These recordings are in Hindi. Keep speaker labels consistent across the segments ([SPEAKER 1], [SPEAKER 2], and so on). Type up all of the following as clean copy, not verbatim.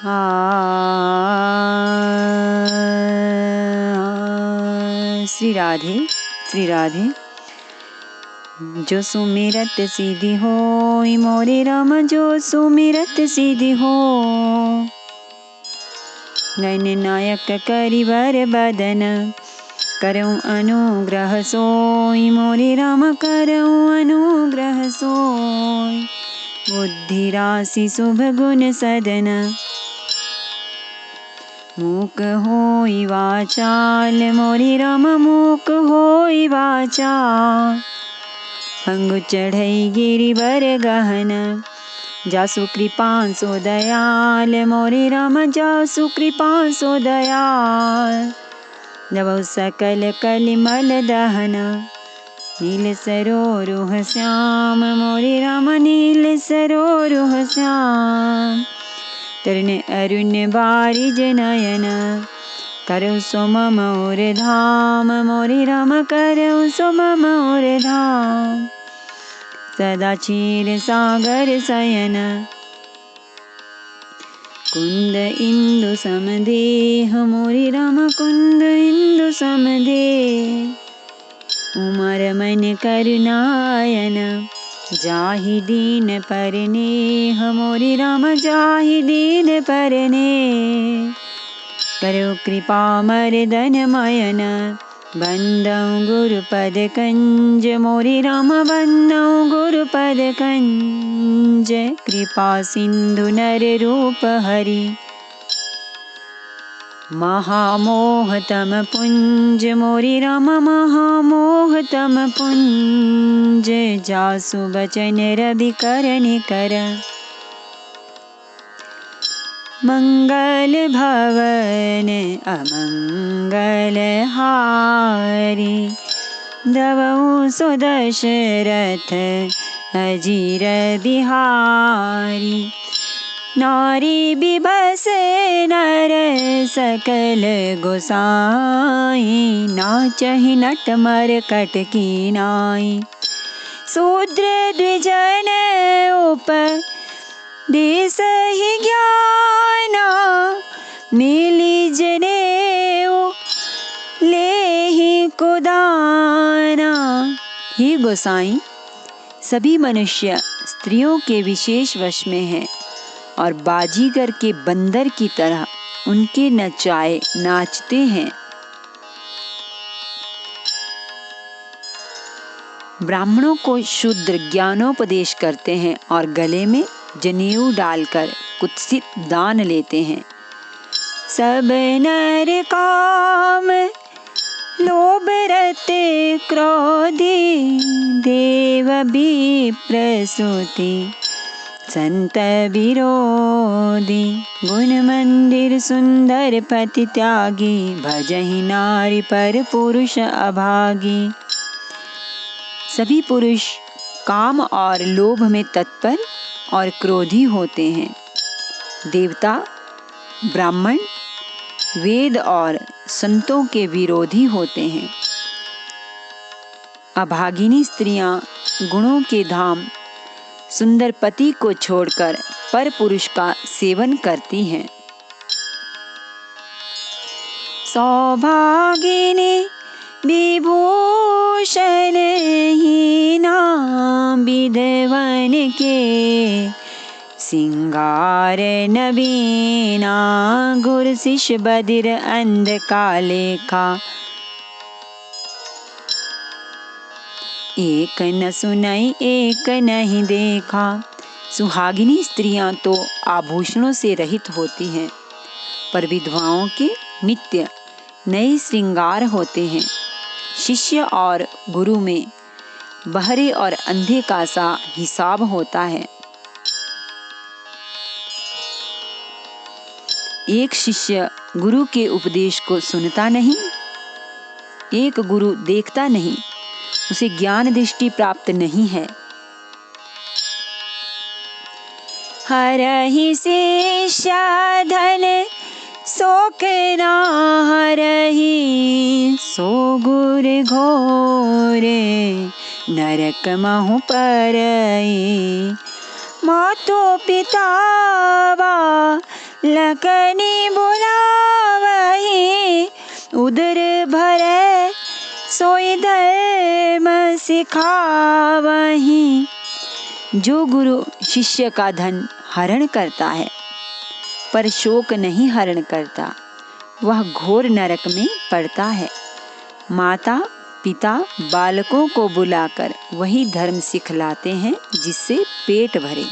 [SPEAKER 1] श्री राधे श्री राधे। जो सुमिरत सिद्धि होय मोरे राम, जो सुमिरत सिद्धि हो। नयन नायक करिवर बदन, करऊँ अनुग्रह सोय मोरे राम, करऊँ अनुग्रह सोय। बुद्धि राशि शुभ गुण सदन, मूक होई वाचाल मोरे राम, मूक होई वाचाल। पंगु चढ़ई गिरिवर गहन, जासु कृपांसो दयाल मोरे राम, जासु कृपांसो दयाल। नवौ सकल कलिमल दहन, नील सरोरुह श्याम मोरे राम, नील सरोरुह श्याम। तरुण अरुण बारिज नयन, करौ सो मम और धाम मोरे राम, करौ सो मम और धाम। सदा क्षीर सागर शयन, कुंद इंदु समदेह मोरे राम, कुंद इंदु समदेह। उमर मन करुणायन, जाहि दीन परनेह मोरे राम, जाहि दीन परनेह। करो कृपा मर्दन मयन, बंदौ गुरुपद कंज मोरे राम, बंदौ गुरुपद कंज। कृपा सिंधु नर रूप हरि, महामोहतम पुंज मोरे राम, महामोहतम पुंज। जासु बचन रवि करनि कर, मंगल भवन अमंगल हारी। दवौ सो दशरथ अजीर बिहारी। नारी बिबस नर सकल गोसाई, नाचहि नट मरकट की नाई। शूद्र द्विजन उपदेसहि ज्ञाना, मिली जनेऊ लेहि कुदाना। हे गोसाई, सभी मनुष्य स्त्रियों के विशेष वश में हैं और बाजीगर के बंदर की तरह उनके नचाए नाचते हैं। ब्राह्मणों को शूद्र ज्ञानोपदेश करते हैं और गले में जनेऊ डालकर कुत्सित दान लेते हैं। सब नर काम लोभ रत क्रोधी, देव विप्र स्तुति संत विरोधी। गुण मंदिर सुंदर पति त्यागी, भजहि नारी पर पुरुष अभागी। सभी पुरुष काम और लोभ में तत्पर और क्रोधी होते हैं। देवता, ब्राह्मण, वेद और संतों के विरोधी होते हैं। अभागिनी स्त्रियां गुणों के धाम सुंदर पति को छोड़कर पर पुरुष का सेवन करती हैं। सौभागिनी विभूषण हीना, विधवन के सिंगार नवीना। गुर शिष्य बधिर अंध कालेखा, एक न सुनाई एक नहीं देखा। सुहागिनी स्त्रियां तो आभूषणों से रहित होती हैं, पर विधवाओं के नित्य नए श्रृंगार होते हैं। शिष्य और गुरु में बहरे और अंधे का सा हिसाब होता है। एक शिष्य गुरु के उपदेश को सुनता नहीं, एक गुरु देखता नहीं, उसे ज्ञान दृष्टि प्राप्त नहीं है। हरहि शिष्य धन शोक ना हरहि, सो गुर घोरे नरक महु परई। मातो पितावा लखनी बुलावहि उदर भरै सोई धर्म सिखावहि। जो गुरु शिष्य का धन हरण करता है पर शोक नहीं हरण करता, वह घोर नरक में पड़ता है। माता पिता बालकों को बुलाकर वही धर्म सिखलाते हैं जिससे पेट भरे।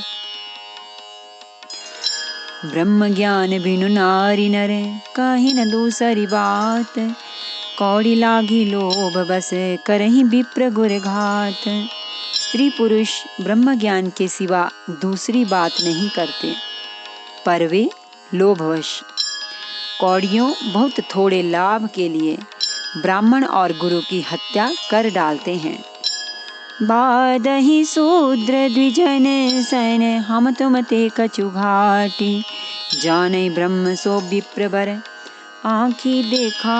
[SPEAKER 1] ब्रह्म ज्ञान बिनु नारी नर कहीं न दूसरी बात, कौड़ी लागी लोभ बस करहीं विप्र गुर घात। स्त्री पुरुष ब्रह्म ज्ञान के सिवा दूसरी बात नहीं करते, पर वे लोभवश कौड़ियों बहुत थोड़े लाभ के लिए ब्राह्मण और गुरु की हत्या कर डालते हैं। बादहि शूद्र द्विजन सन हम तुम ते कछु घाटी, जानै ब्रह्म सो विप्र बर आँखी देखा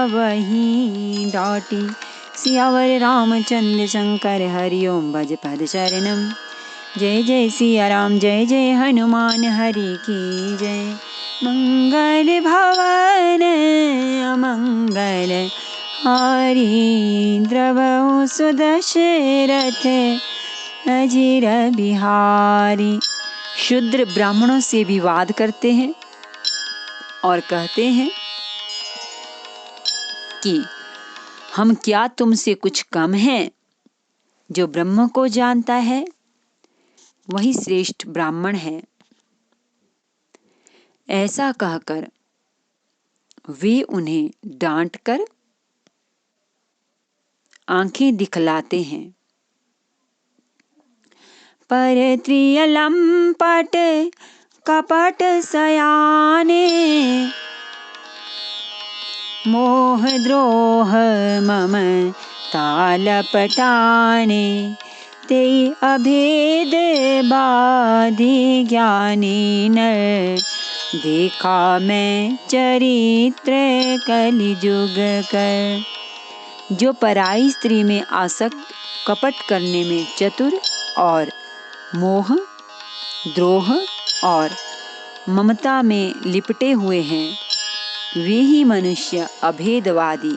[SPEAKER 1] वही डाटी। सियावर रामचंद्र शंकर हरिओम भज पद शरणम। जय जय सिया राम जय जय हनुमान हरि की जय। मंगल भवन अमंगल हारी, द्रवहु सुदशरथ अजिर बिहारी। शूद्र ब्राह्मणों से विवाद करते हैं और कहते हैं कि हम क्या तुमसे कुछ कम हैं? जो ब्रह्म को जानता है वही श्रेष्ठ ब्राह्मण है। ऐसा कहकर वे उन्हें डांटकर आंखें दिखलाते हैं। पर त्रियलंपट कपट सयाने, मोह द्रोह मम तालपटाने। ते अभेद बाधि ज्ञानी नर, देखा मैं चरित्र कलिजुग कर। जो पराई स्त्री में आसक्त, कपट करने में चतुर और मोह द्रोह और ममता में लिपटे हुए हैं, वे ही मनुष्य अभेदवादी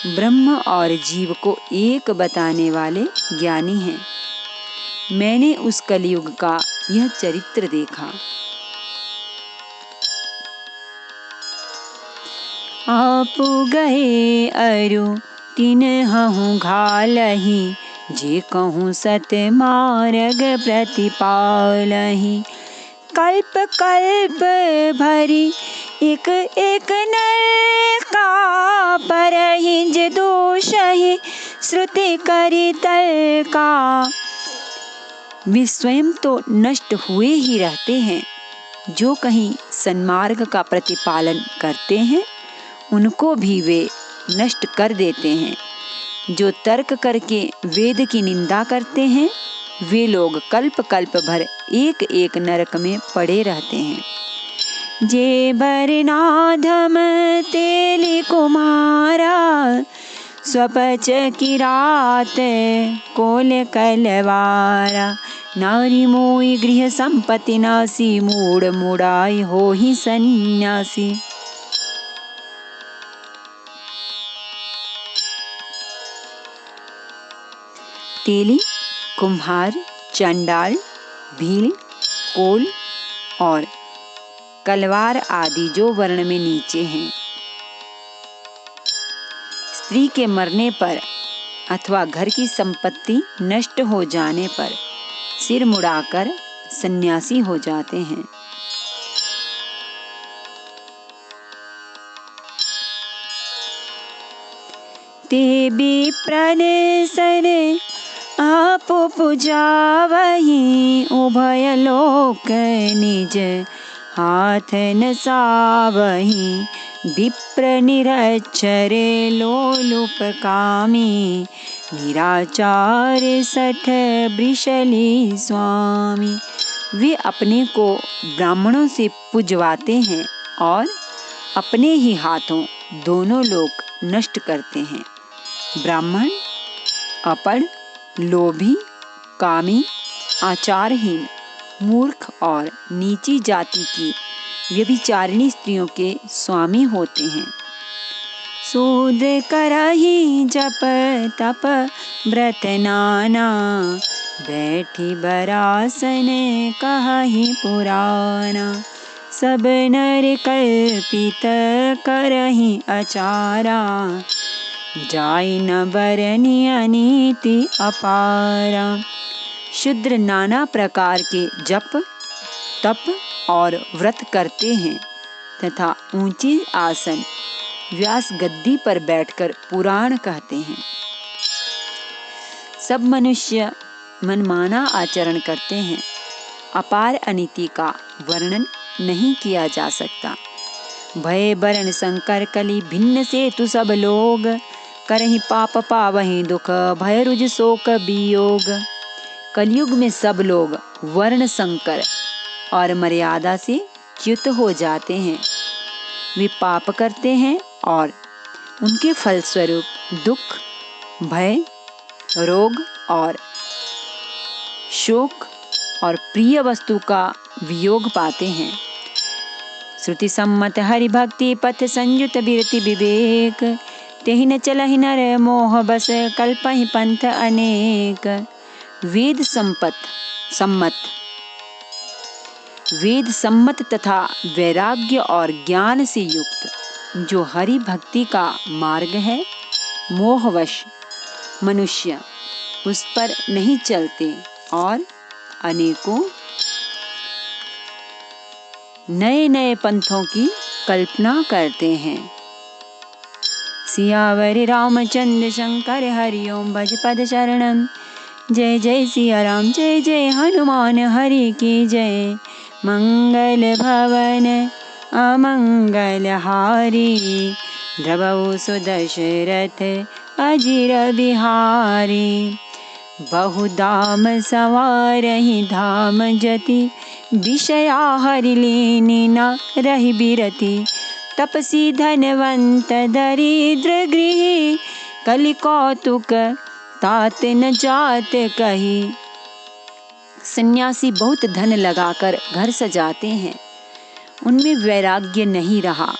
[SPEAKER 1] ब्रह्म और जीव को एक बताने वाले ज्ञानी हैं। मैंने उस कलियुग का यह चरित्र देखा। आप गए अरु तिन्हु घालहि, जे कहूँ सत मार्ग प्रतिपालहि। कल्प कल्प भरी एक एक नर का, परहिज दोषहि श्रुति करि तर्का। वे स्वयं तो नष्ट हुए ही रहते हैं, जो कहीं सन्मार्ग का प्रतिपालन करते हैं उनको भी वे नष्ट कर देते हैं। जो तर्क करके वेद की निंदा करते हैं वे लोग कल्प कल्प भर एक एक नरक में पड़े रहते हैं। जे बरनाधम तेली कुमारा, स्वपच की रात कोल कलवारा। नारी मोई गृह संपत्ति नासी, मूड मुड़ाई हो ही सन्यासी। तेली, कुम्हार, चंडाल, भील, कोल और कलवार आदि जो वर्ण में नीचे हैं, स्त्री के मरने पर अथवा घर की संपत्ति नष्ट हो जाने पर सिर मुड़ाकर सन्यासी हो जाते हैं। ते विप्रन सन आप पुजावहि, उभय लोक निज हाथ न सावहि। विप्र निरक्षर लोलुप कामी, निराचार सठ वृषली स्वामी। वे अपने को ब्राह्मणों से पुजवाते हैं और अपने ही हाथों दोनों लोक नष्ट करते हैं। ब्राह्मण अपढ़, लोभी, कामी, आचारहीन, मूर्ख और नीची जाति की व्यभिचारिणी स्त्रियों के स्वामी होते हैं। सूद करहि जप तप व्रत नाना, बैठी बरासन कहहि पुराना। सब नर कल्पित करहि अचारा, जाय न बरनि अनीति अपारा। शूद्र नाना प्रकार के जप तप और व्रत करते हैं तथा ऊंची आसन व्यास गद्दी पर बैठकर पुराण कहते हैं। सब मनुष्य मनमाना आचरण करते हैं। अपार अनीति का वर्णन नहीं किया जा सकता। भय बरण संकर कली भिन्न से तु सब लोग, करहि पाप पावहि दुख भय रुज शोक वियोग। कलयुग में सब लोग वर्ण संकर और मर्यादा से च्युत हो जाते हैं। वे पाप करते हैं और उनके फलस्वरूप दुख, भय, रोग और शोक और प्रिय वस्तु का वियोग पाते हैं। श्रुति सम्मत हरि भक्ति पथ संयुत बिरति विवेक, तेहि न चलहि नर मोह बस कल्पहि पंथ अनेक। वेद सम्मत तथा वैराग्य और ज्ञान से युक्त जो हरि भक्ति का मार्ग है, मोहवश मनुष्य उस पर नहीं चलते और अनेकों नए नए पंथों की कल्पना करते हैं। सियावर रामचंद्र शंकर हरि ओम भज पद शरणम। जय जय सिया राम जय जय हनुमान हरि की जय। मंगल भवन अमंगल हारी, द्रवहु सुदशरथ अजिर बिहारी। बहुधाम सवारहि धाम जति, विषया हरि लीनी न रहि बिरति। तपसी धनवंत दरिद्र गृही, कलि कौतुक तात न जात कही। सन्यासी बहुत धन लगाकर घर सजाते हैं, उनमें वैराग्य नहीं रहा,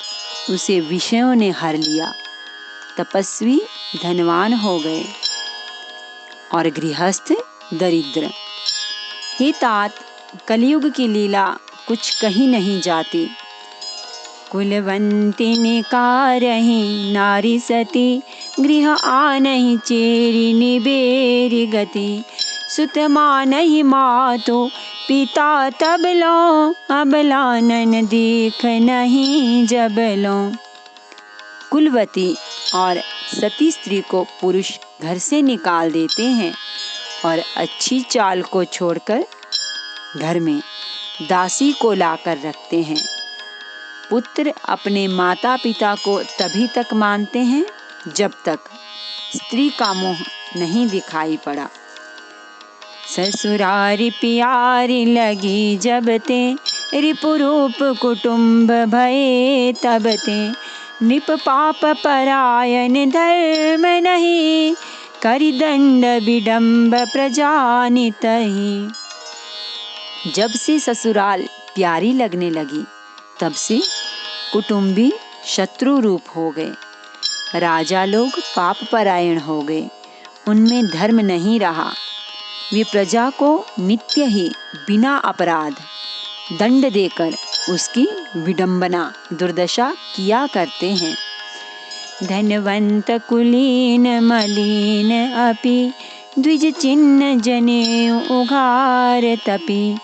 [SPEAKER 1] उसे विषयों ने हर लिया। तपस्वी धनवान हो गए और गृहस्थ दरिद्र। हे तात, कलयुग की लीला कुछ कही नहीं जाती। कुलवंती निकारहि नारी सती, गृह आनहि चेरी निबेरी गति। सुत मानहि मातु पिता तबलो, अबलानन देख नहीं जबलो। कुलवती और सती स्त्री को पुरुष घर से निकाल देते हैं और अच्छी चाल को छोड़कर घर में दासी को लाकर रखते हैं। पुत्र अपने माता पिता को तभी तक मानते हैं जब तक स्त्री का मोह नहीं दिखाई पड़ा। ससुरारी प्यारी लगी जब ते, रिपुरूप कुटुंब भये तब ते। नृप पाप परायण धर्म नहीं, करि दंड विडम्ब प्रजानितहि। जब से ससुराल प्यारी लगने लगी तब से कुटुंबी शत्रु रूप हो गए। राजा लोग पाप परायण हो गए, उनमें धर्म नहीं रहा। वे प्रजा को नित्य ही बिना अपराध दंड देकर उसकी विडंबना दुर्दशा किया करते हैं। धनवंत कुलीन मलिन अपि, द्विज चिन्ह जनेऊ उघार तपि।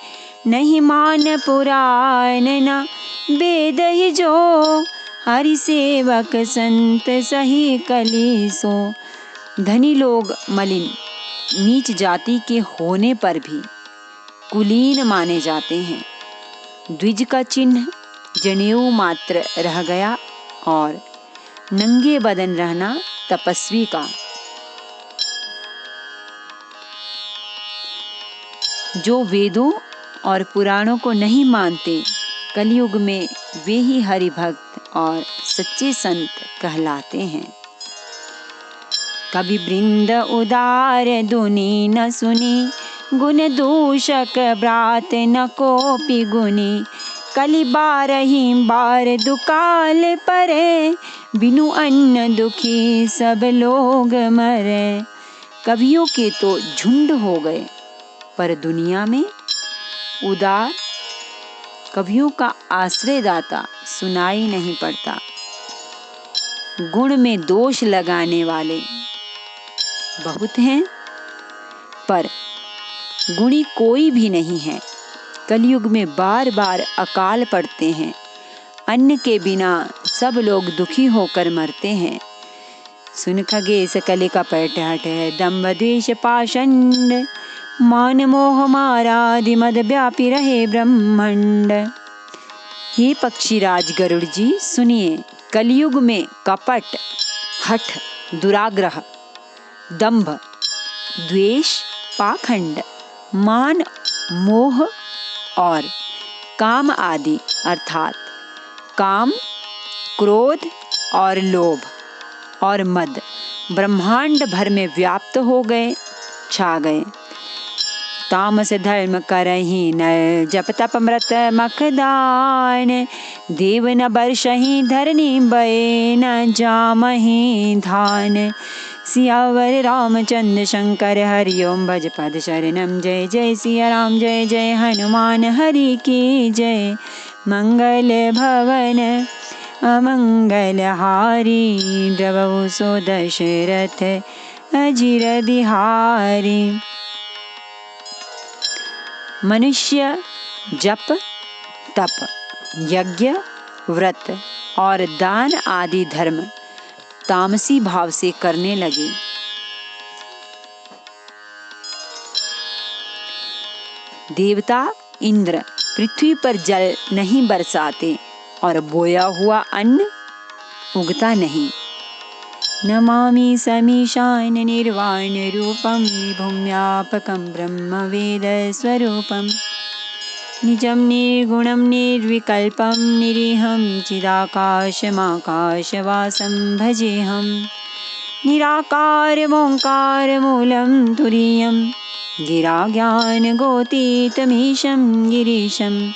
[SPEAKER 1] नहीं मान पुराण न वेद ही जो, हरि सेवक संत सही कलीसो। धनी लोग मलिन नीच जाति के होने पर भी कुलीन माने जाते हैं। द्विज का चिन्ह जनेऊ मात्र रह गया और नंगे बदन रहना तपस्वी का। जो वेदों और पुराणों को नहीं मानते, कलयुग में वे ही हरि भक्त और सच्चे संत कहलाते हैं। कवि वृंद उदार दुनि न सुनी, गुण दूषक ब्रात न कोपि गुनी। कली बारही बार दुकाल परे, बिनु अन्न दुखी सब लोग मरे। कवियों के तो झुंड हो गए, पर दुनिया में उदार कवियों का आश्रयदाता सुनाई नहीं पड़ता। गुण में दोष लगाने वाले बहुत हैं, पर गुणी कोई भी नहीं है। कलयुग में बार बार अकाल पड़ते हैं, अन्न के बिना सब लोग दुखी होकर मरते हैं। सुन खगेश कलि कपट हट है, दंभ द्वेष पाषंड, मान मोह मारादि मद व्यापी रहे ब्रह्मांड। हे पक्षीराज गरुड़ जी सुनिए, कलयुग में कपट, हठ, दुराग्रह, दंभ, द्वेष, पाखंड, मान, मोह और काम आदि अर्थात काम, क्रोध और लोभ और मद ब्रह्मांड भर में व्याप्त हो गए, छा गए। तामस धर्म करहि नर, जप तप मृत मखदान, देव न बरसहि धरनी बय, न जामहि धान। सियावर रामचंद्र शंकर हरि ओम, भज पद शरणम। जय जय सिया राम, जय जय हनुमान हरि की जय। मंगल भवन अमंगल हारी, द्रवहु सो दशरथ अजिर बिहारी। मनुष्य जप, तप, यज्ञ, व्रत और दान आदि धर्म तामसी भाव से करने लगे। देवता इंद्र पृथ्वी पर जल नहीं बरसाते और बोया हुआ अन्न उगता नहीं। नमामि समीशान निर्वाण रूपम, विभुं व्यापकं ब्रह्म वेद स्वरूपम। निजं निर्गुणं निर्विकल्पं, निरीहं चिदाकाशमाकाशवासं भजेऽहं। निराकारमोङ्कारमूलं तुरीयं, गिराज्ञानगोतीतमीशं गिरीशं।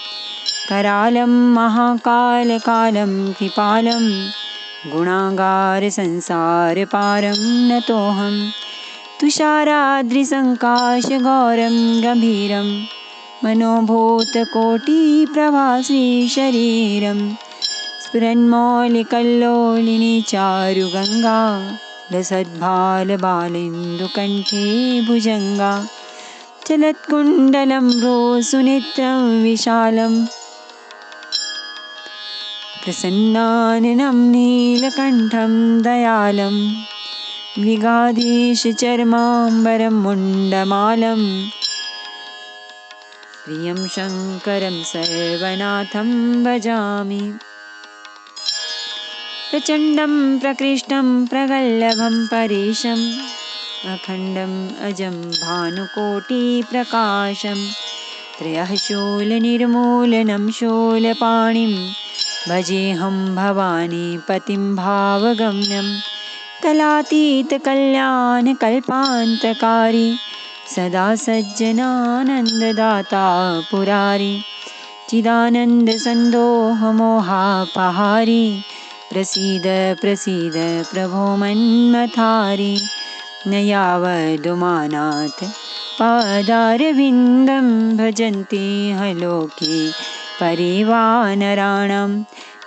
[SPEAKER 1] करालं महाकालकालं कृपालं, गुणागारसंसारपारं नतोऽहं। तुषाराद्रिसङ्काशगौरं गम्भीरं, मनोभूतकोटिप्रभाश्री शरीरं। स्फुरन्मौलिकल्लोलिनी चारुगङ्गा, लसद्भालबालेन्दुकण्ठे भुजङ्गा। चलत्कुण्डलं भ्रूसुनेत्रं विशालं, प्रसन्नाननं नीलकण्ठं दयालं। मृगाधीशचर्माम्बरं मुण्डमालं, प्रियं शङ्करं सर्वनाथं भजामि। प्रचण्डं प्रकृष्टं प्रगल्भं परेशम्, अखण्डम् अजं भानुकोटिप्रकाशम्। त्रयः शूलनिर्मूलनं शूलपाणिं, भजेऽहं भवानी पतिं भावगम्यं। कलातीतकल्याणकल्पान्तकारी, सदा सज्जनानन्ददाता पुरारी। चिदानन्दसन्दोहमोहापहारी, प्रसीद प्रसीद प्रभो मन्मथारी। न यावदुमानाथ पादारविन्दं, भजन्ति ह लोके परिवानराणां।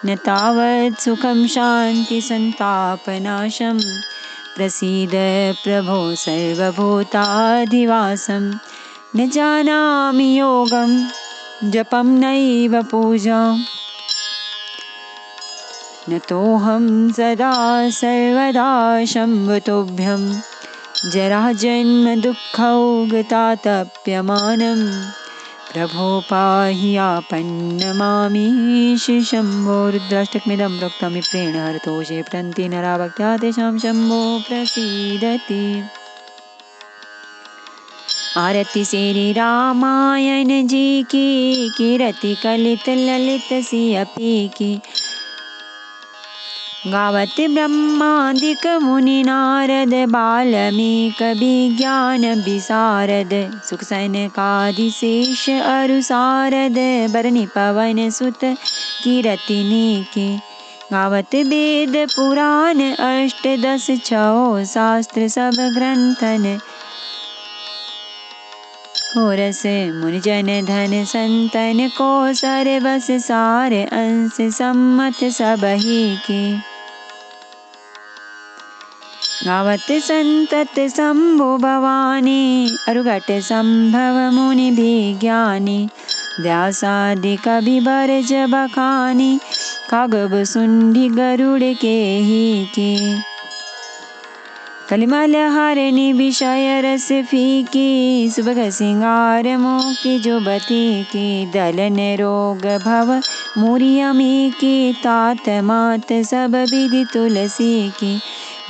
[SPEAKER 1] न तावत् सुखं शान्तिसन्तापनाशं, प्रसीद प्रभो सर्वभूताधिवासं। न जानामि योगं जपं नैव पूजां, नतोऽहं सदा सर्वदा शम्भुतुभ्यं। जराजन्मदुःखौगतातप्यमानं, प्रभो पाहि आपन्नमामीश शम्भो। रुद्राष्टकमिदं प्रोक्तं विप्रेण हरतोषे, पठन्ति नरा भक्त्या तेषां शम्भो प्रसीदति। आरती श्री रामायण जी की, कीरति कलित ललित सिय पी की। गावत ब्रह्मादिक मुनि नारद बाल्मीक विज्ञान विशारद सुख सनकादि शेष अरु सारद बरनि पवन सुत कीरति के गावत वेद पुराण अष्टदश छौ शास्त्र सब ग्रंथन हो रस मुनिजन धन संतन को सर्वस सार अंश सम्मत सबहि के गावत संतत शंभु भवानी अरुघट संभव मुनि विज्ञानी व्यासादि कवि बरज बखानी खगब सुंडी गरुड़ के ही के कलिमल हरनि विषय रस फीकी सुबह सिंगार मोकी जुबती की दलन रोग भव मुरियमी की तात मात सब विधि तुलसी की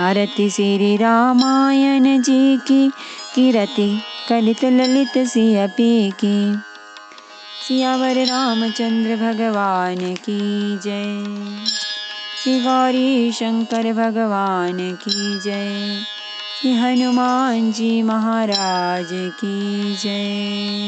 [SPEAKER 1] आरती श्री रामायण जी की कीरति कलित ललित सियपी की सियावर रामचंद्र भगवान की जय। श्री गौरी शंकर भगवान की जय। श्री हनुमान जी महाराज की जय।